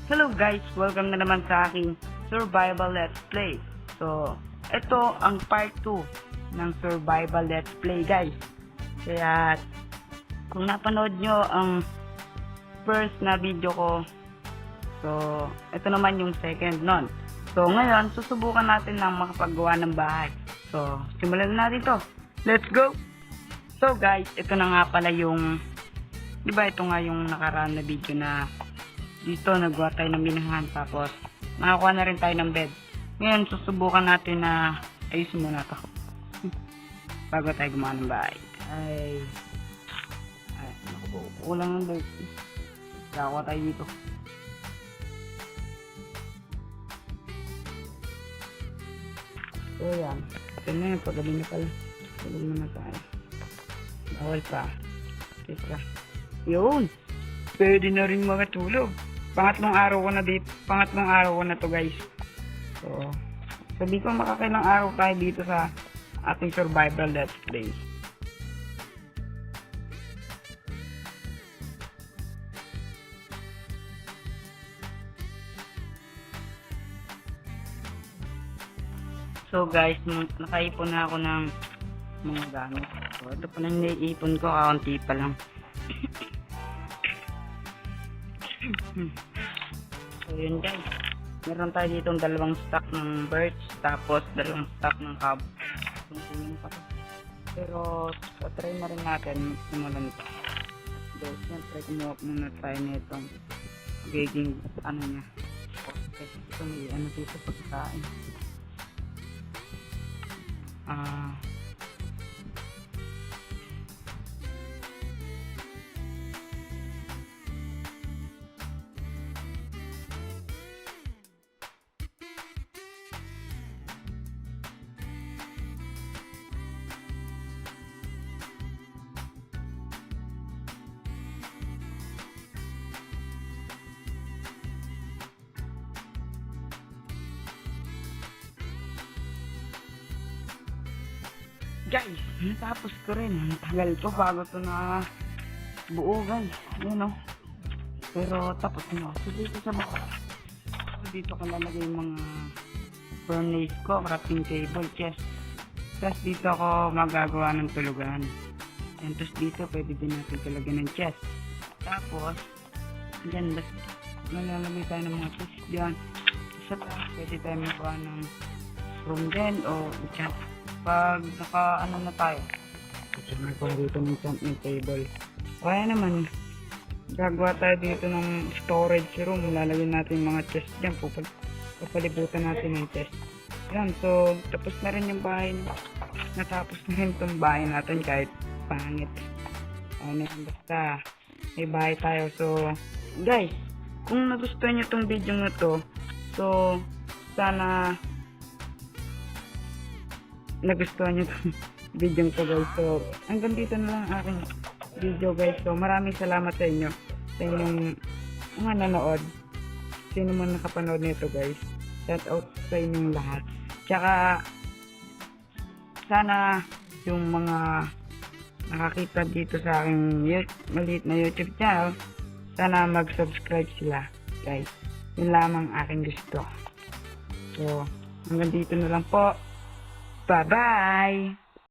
Hello guys! Welcome na naman sa aking Survival Let's Play. So, ito ang part 2 ng Survival Let's Play guys. Kaya, kung napanood nyo ang first na video ko, so, ito naman yung second nun. So, ngayon, susubukan natin ng makapagawa ng bahay. So, simulan na natin to. Let's go! So guys, ito na nga pala yung, diba ito nga yung nakaraan na video na dito naggawa tayo ng binahan, tapos nakakuha na rin tayo ng bed. Ngayon susubukan natin na ayusin muna to bago tayo gumawa ng bahay. Ay kulang ng bed. Nakakuha tayo dito. So yan, ito na yun, pagabi na pala. Tulog muna tayo, bawal pa. Kisa yun, pwede na rin makatulog. Pangatlong araw ko na to guys. So, sabi ko makakailang araw tayo dito sa ating survival let's play. So guys, nakaipon na ako ng mga gamit. So, ito pa lang naiipon ko, kaunti pa lang. So yun guys, meron tayo dito dalawang stock ng birch, tapos dalawang stock ng cab. Pero try na rin natin simulan ito. So siyempre kumuha muna tayo nitong gaging ano nya poste. Ito may ano dito pagkain. Guys, natapos ko rin. Ang tagal ko bago ito na buo guys. Yun o. Pero tapos na. So dito sa baka. So dito ko lalagay yung mga furnace ko, crafting table, chest. Tapos dito ako magagawa ng tulugan. And tapos dito pwede din natin talagyan ng chest. Tapos, dyan, malalagay tayo ng mga chest dyan. Isa pa, pwede tayo magawa ng room din o dyan. Pag naka-ano na tayo, may pa dito ng enchantment table. Kaya naman, gagawa tayo dito ng storage room. Lalagyan natin mga chest dyan. Papalibutan natin ng chest. Yan, so tapos na rin yung bahay. Natapos na rin itong bahay natin kahit pangit. Ano yan, basta may bahay tayo. So guys, kung nagustuhan nyo itong video na to, so sana nagustuhan nyo itong video ko guys. So hanggang dito na lang aking video guys. So maraming salamat sa inyo, sa inyong mga nanood, sino man nakapanood nito guys. Shout out sa inyong lahat. Tsaka sana yung mga nakakita dito sa aking maliit na YouTube channel, sana mag-subscribe sila guys. Yun lamang aking gusto. So hanggang dito na lang po. Bye-bye!